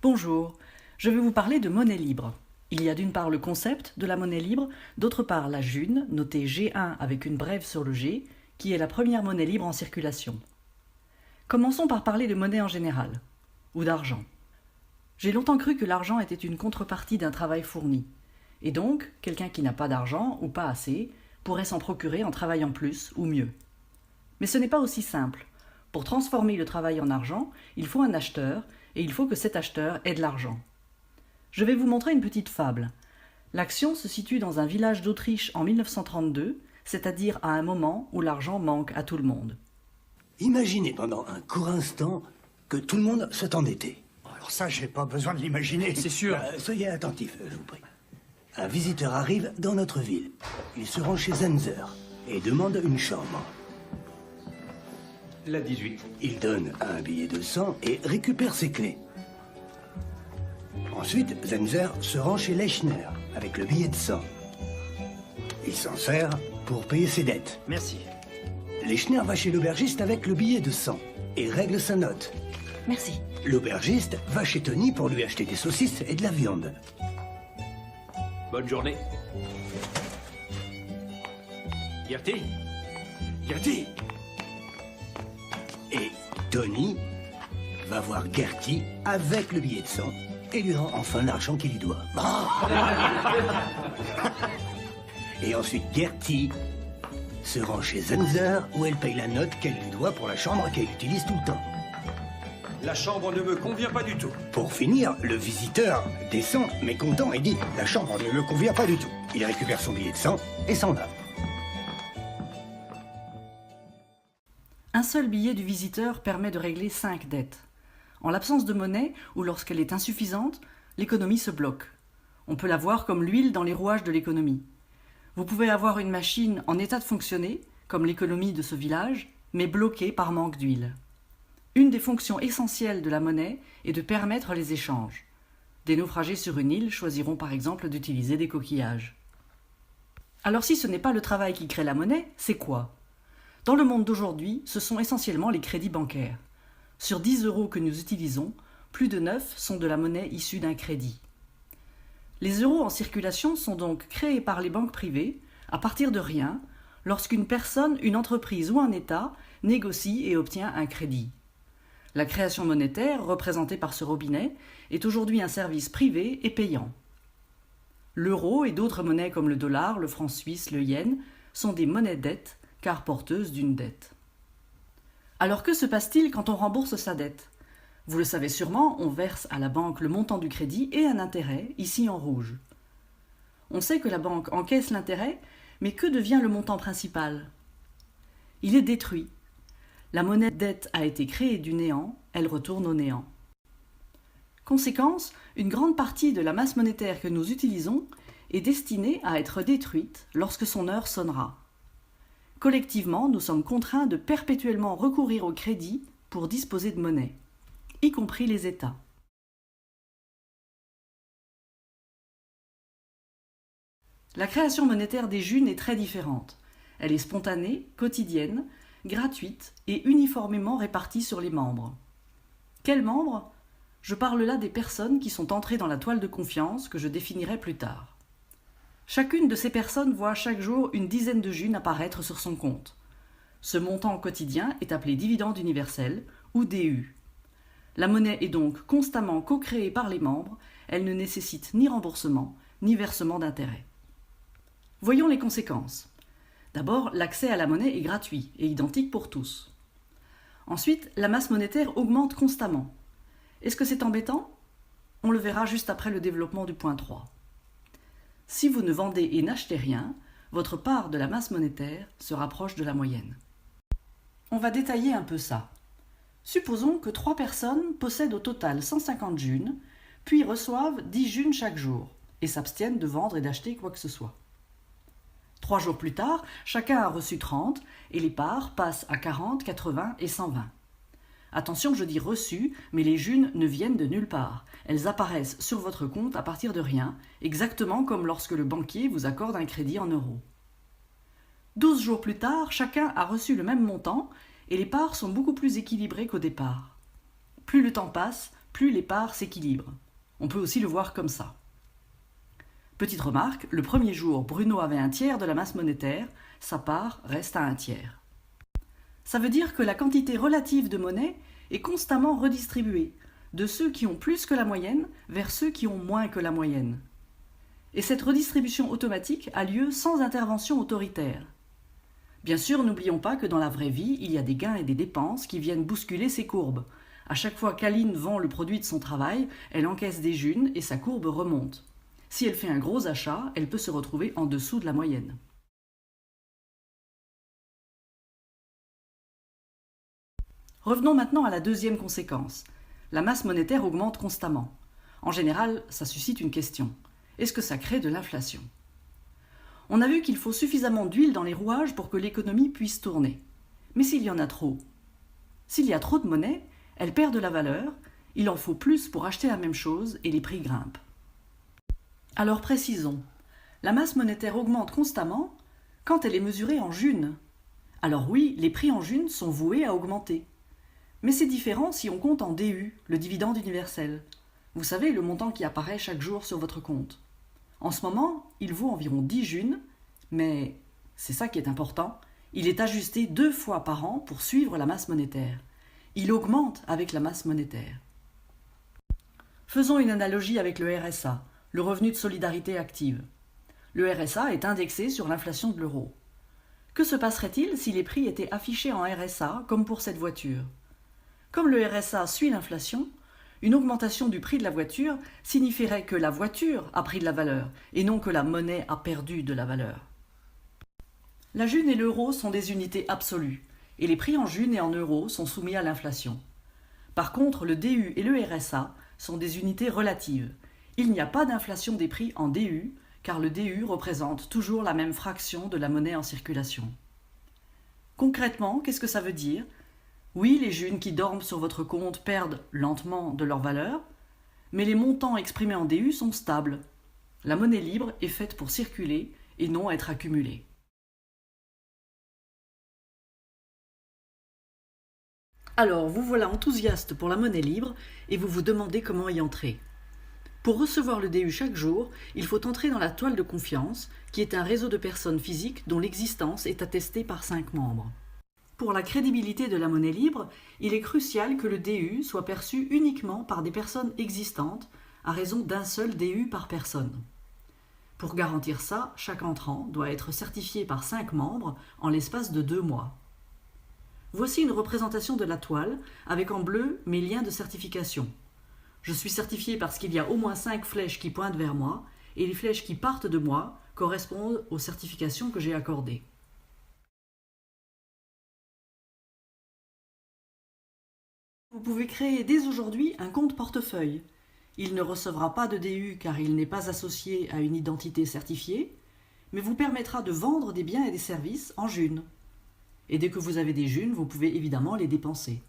Bonjour, je vais vous parler de monnaie libre. Il y a d'une part le concept de la monnaie libre, d'autre part la June, notée G1 avec une brève sur le G, qui est la première monnaie libre en circulation. Commençons par parler de monnaie en général, ou d'argent. J'ai longtemps cru que l'argent était une contrepartie d'un travail fourni, et donc quelqu'un qui n'a pas d'argent, ou pas assez, pourrait s'en procurer en travaillant plus ou mieux. Mais ce n'est pas aussi simple. Pour transformer le travail en argent, il faut un acheteur, et il faut que cet acheteur ait de l'argent. Je vais vous montrer une petite fable. L'action se situe dans un village d'Autriche en 1932, c'est-à-dire à un moment où l'argent manque à tout le monde. Imaginez pendant un court instant que tout le monde soit endetté. Alors ça, j'ai pas besoin de l'imaginer. C'est sûr. Soyez attentifs, je vous prie. Un visiteur arrive dans notre ville. Il se rend chez Zenzer et demande une chambre. La 18. Il donne un billet de 100 et récupère ses clés. Ensuite, Zenzer se rend chez Lechner avec le billet de 100. Il s'en sert pour payer ses dettes. Merci. Lechner va chez l'aubergiste avec le billet de 100 et règle sa note. Merci. L'aubergiste va chez Tony pour lui acheter des saucisses et de la viande. Bonne journée. Gertie Gertie Et Tony va voir Gertie avec le billet de 100 et lui rend enfin l'argent qu'il lui doit. Et ensuite Gertie se rend chez Zenzer où elle paye la note qu'elle lui doit pour la chambre qu'elle utilise tout le temps. La chambre ne me convient pas du tout. Pour finir, le visiteur descend mécontent et dit « La chambre ne me convient pas du tout ». Il récupère son billet de 100 et s'en va. Un seul billet du visiteur permet de régler 5 dettes. En l'absence de monnaie, ou lorsqu'elle est insuffisante, l'économie se bloque. On peut la voir comme l'huile dans les rouages de l'économie. Vous pouvez avoir une machine en état de fonctionner, comme l'économie de ce village, mais bloquée par manque d'huile. Une des fonctions essentielles de la monnaie est de permettre les échanges. Des naufragés sur une île choisiront par exemple d'utiliser des coquillages. Alors si ce n'est pas le travail qui crée la monnaie, c'est quoi ? Dans le monde d'aujourd'hui, ce sont essentiellement les crédits bancaires. Sur 10 € que nous utilisons, plus de 9 sont de la monnaie issue d'un crédit. Les euros en circulation sont donc créés par les banques privées, à partir de rien, lorsqu'une personne, une entreprise ou un État négocie et obtient un crédit. La création monétaire, représentée par ce robinet, est aujourd'hui un service privé et payant. L'euro et d'autres monnaies comme le dollar, le franc suisse, le yen sont des monnaies dettes, car porteuses d'une dette. Alors que se passe-t-il quand on rembourse sa dette ? Vous le savez sûrement, on verse à la banque le montant du crédit et un intérêt, ici en rouge. On sait que la banque encaisse l'intérêt, mais que devient le montant principal ? Il est détruit. La monnaie dette a été créée du néant, elle retourne au néant. Conséquence, une grande partie de la masse monétaire que nous utilisons est destinée à être détruite lorsque son heure sonnera. Collectivement, nous sommes contraints de perpétuellement recourir au crédit pour disposer de monnaie, y compris les États. La création monétaire des Junes est très différente. Elle est spontanée, quotidienne, gratuite et uniformément répartie sur les membres. Quels membres ? Je parle là des personnes qui sont entrées dans la toile de confiance que je définirai plus tard. Chacune de ces personnes voit chaque jour une dizaine de Junes apparaître sur son compte. Ce montant quotidien est appelé dividende universel ou DU. La monnaie est donc constamment co-créée par les membres, elle ne nécessite ni remboursement ni versement d'intérêt. Voyons les conséquences. D'abord, l'accès à la monnaie est gratuit et identique pour tous. Ensuite, la masse monétaire augmente constamment. Est-ce que c'est embêtant ? On le verra juste après le développement du point 3. Si vous ne vendez et n'achetez rien, votre part de la masse monétaire se rapproche de la moyenne. On va détailler un peu ça. Supposons que 3 personnes possèdent au total 150 Junes, puis reçoivent 10 Junes chaque jour, et s'abstiennent de vendre et d'acheter quoi que ce soit. 3 jours plus tard, chacun a reçu 30, et les parts passent à 40, 80 et 120. Attention, je dis reçues, mais les Junes ne viennent de nulle part. Elles apparaissent sur votre compte à partir de rien, exactement comme lorsque le banquier vous accorde un crédit en euros. 12 jours plus tard, chacun a reçu le même montant et les parts sont beaucoup plus équilibrées qu'au départ. Plus le temps passe, plus les parts s'équilibrent. On peut aussi le voir comme ça. Petite remarque, le premier jour, Bruno avait un tiers de la masse monétaire, sa part reste à un tiers. Ça veut dire que la quantité relative de monnaie est constamment redistribuée, de ceux qui ont plus que la moyenne vers ceux qui ont moins que la moyenne. Et cette redistribution automatique a lieu sans intervention autoritaire. Bien sûr, n'oublions pas que dans la vraie vie, il y a des gains et des dépenses qui viennent bousculer ces courbes. À chaque fois qu'Aline vend le produit de son travail, elle encaisse des junes et sa courbe remonte. Si elle fait un gros achat, elle peut se retrouver en dessous de la moyenne. Revenons maintenant à la deuxième conséquence. La masse monétaire augmente constamment. En général, ça suscite une question. Est-ce que ça crée de l'inflation ? On a vu qu'il faut suffisamment d'huile dans les rouages pour que l'économie puisse tourner. Mais s'il y en a trop ? S'il y a trop de monnaie, elle perd de la valeur, il en faut plus pour acheter la même chose et les prix grimpent. Alors précisons, la masse monétaire augmente constamment quand elle est mesurée en junes. Alors oui, les prix en junes sont voués à augmenter. Mais c'est différent si on compte en DU, le dividende universel. Vous savez, le montant qui apparaît chaque jour sur votre compte. En ce moment, il vaut environ 10 junes, mais c'est ça qui est important, il est ajusté 2 fois par an pour suivre la masse monétaire. Il augmente avec la masse monétaire. Faisons une analogie avec le RSA, le revenu de solidarité active. Le RSA est indexé sur l'inflation de l'euro. Que se passerait-il si les prix étaient affichés en RSA comme pour cette voiture ? Comme le RSA suit l'inflation, une augmentation du prix de la voiture signifierait que la voiture a pris de la valeur et non que la monnaie a perdu de la valeur. La june et l'euro sont des unités absolues et les prix en june et en euros sont soumis à l'inflation. Par contre, le DU et le RSA sont des unités relatives. Il n'y a pas d'inflation des prix en DU car le DU représente toujours la même fraction de la monnaie en circulation. Concrètement, qu'est-ce que ça veut dire ? Oui, les junes qui dorment sur votre compte perdent lentement de leur valeur, mais les montants exprimés en DU sont stables. La monnaie libre est faite pour circuler et non être accumulée. Alors, vous voilà enthousiaste pour la monnaie libre et vous vous demandez comment y entrer. Pour recevoir le DU chaque jour, il faut entrer dans la toile de confiance, qui est un réseau de personnes physiques dont l'existence est attestée par 5 membres. Pour la crédibilité de la monnaie libre, il est crucial que le DU soit perçu uniquement par des personnes existantes, à raison d'un seul DU par personne. Pour garantir ça, chaque entrant doit être certifié par 5 membres en l'espace de 2 mois. Voici une représentation de la toile, avec en bleu mes liens de certification. Je suis certifié parce qu'il y a au moins 5 flèches qui pointent vers moi, et les flèches qui partent de moi correspondent aux certifications que j'ai accordées. Vous pouvez créer dès aujourd'hui un compte portefeuille. Il ne recevra pas de DU car il n'est pas associé à une identité certifiée, mais vous permettra de vendre des biens et des services en junes. Et dès que vous avez des junes, vous pouvez évidemment les dépenser.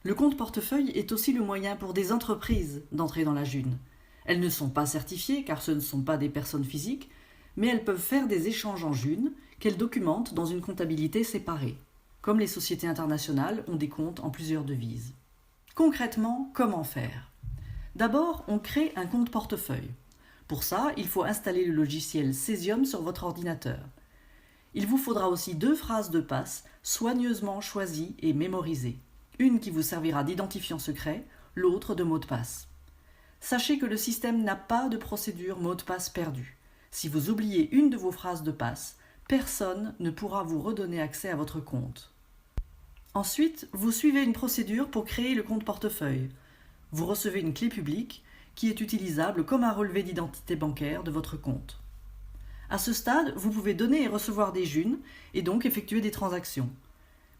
Le compte portefeuille est aussi le moyen pour des entreprises d'entrer dans la june. Elles ne sont pas certifiées car ce ne sont pas des personnes physiques, mais elles peuvent faire des échanges en junes qu'elles documentent dans une comptabilité séparée. Comme les sociétés internationales ont des comptes en plusieurs devises. Concrètement, comment faire ? D'abord, on crée un compte portefeuille. Pour ça, il faut installer le logiciel Cesium sur votre ordinateur. Il vous faudra aussi 2 phrases de passe soigneusement choisies et mémorisées. Une qui vous servira d'identifiant secret, l'autre de mot de passe. Sachez que le système n'a pas de procédure mot de passe perdu. Si vous oubliez une de vos phrases de passe, personne ne pourra vous redonner accès à votre compte. Ensuite, vous suivez une procédure pour créer le compte portefeuille. Vous recevez une clé publique qui est utilisable comme un relevé d'identité bancaire de votre compte. À ce stade, vous pouvez donner et recevoir des junes et donc effectuer des transactions.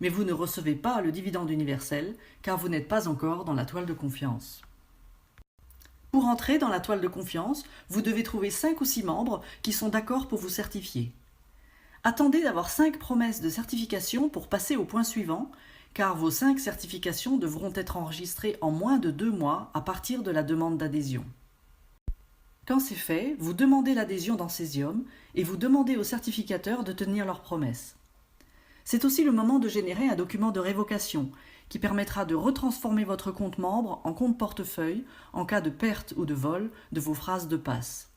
Mais vous ne recevez pas le dividende universel car vous n'êtes pas encore dans la toile de confiance. Pour entrer dans la toile de confiance, vous devez trouver 5 ou 6 membres qui sont d'accord pour vous certifier. Attendez d'avoir 5 promesses de certification pour passer au point suivant, car vos 5 certifications devront être enregistrées en moins de 2 mois à partir de la demande d'adhésion. Quand c'est fait, vous demandez l'adhésion dans Cesium et vous demandez aux certificateurs de tenir leurs promesses. C'est aussi le moment de générer un document de révocation qui permettra de retransformer votre compte membre en compte portefeuille en cas de perte ou de vol de vos phrases de passe.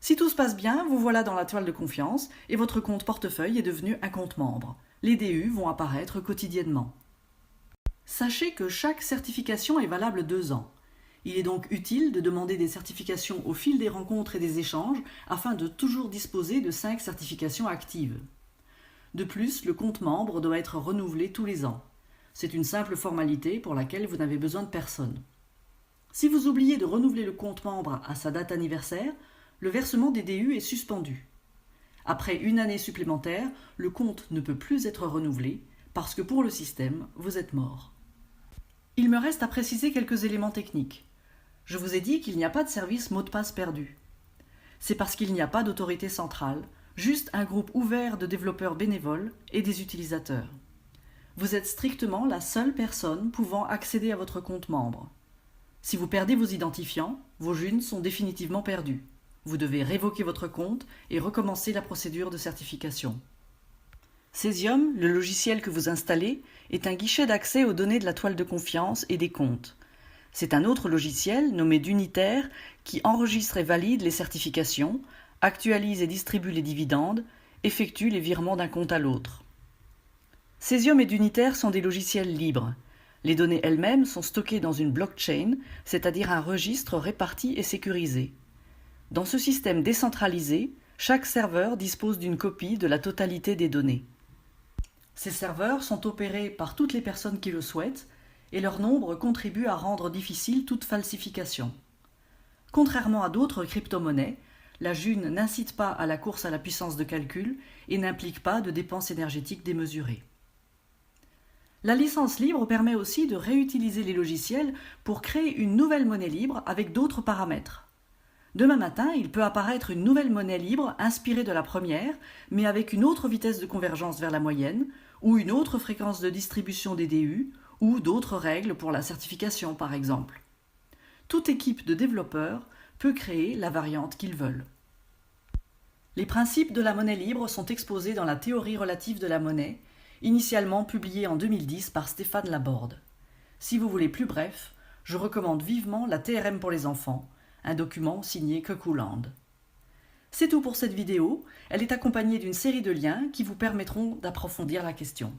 Si tout se passe bien, vous voilà dans la toile de confiance et votre compte portefeuille est devenu un compte membre. Les DU vont apparaître quotidiennement. Sachez que chaque certification est valable 2 ans. Il est donc utile de demander des certifications au fil des rencontres et des échanges afin de toujours disposer de 5 certifications actives. De plus, le compte membre doit être renouvelé tous les ans. C'est une simple formalité pour laquelle vous n'avez besoin de personne. Si vous oubliez de renouveler le compte membre à sa date anniversaire, le versement des DU est suspendu. Après 1 année supplémentaire, le compte ne peut plus être renouvelé parce que pour le système, vous êtes mort. Il me reste à préciser quelques éléments techniques. Je vous ai dit qu'il n'y a pas de service mot de passe perdu. C'est parce qu'il n'y a pas d'autorité centrale, juste un groupe ouvert de développeurs bénévoles et des utilisateurs. Vous êtes strictement la seule personne pouvant accéder à votre compte membre. Si vous perdez vos identifiants, vos JUN sont définitivement perdus. Vous devez révoquer votre compte et recommencer la procédure de certification. Cesium, le logiciel que vous installez, est un guichet d'accès aux données de la toile de confiance et des comptes. C'est un autre logiciel, nommé d'Unitaire, qui enregistre et valide les certifications, actualise et distribue les dividendes, effectue les virements d'un compte à l'autre. Cesium et d'Unitaire sont des logiciels libres. Les données elles-mêmes sont stockées dans une blockchain, c'est-à-dire un registre réparti et sécurisé. Dans ce système décentralisé, chaque serveur dispose d'une copie de la totalité des données. Ces serveurs sont opérés par toutes les personnes qui le souhaitent et leur nombre contribue à rendre difficile toute falsification. Contrairement à d'autres crypto-monnaies, la JUN n'incite pas à la course à la puissance de calcul et n'implique pas de dépenses énergétiques démesurées. La licence libre permet aussi de réutiliser les logiciels pour créer une nouvelle monnaie libre avec d'autres paramètres. Demain matin, il peut apparaître une nouvelle monnaie libre inspirée de la première, mais avec une autre vitesse de convergence vers la moyenne, ou une autre fréquence de distribution des DU, ou d'autres règles pour la certification par exemple. Toute équipe de développeurs peut créer la variante qu'ils veulent. Les principes de la monnaie libre sont exposés dans la théorie relative de la monnaie, initialement publiée en 2010 par Stéphane Laborde. Si vous voulez plus bref, je recommande vivement la TRM pour les enfants, un document signé Kekuland. C'est tout pour cette vidéo, elle est accompagnée d'une série de liens qui vous permettront d'approfondir la question.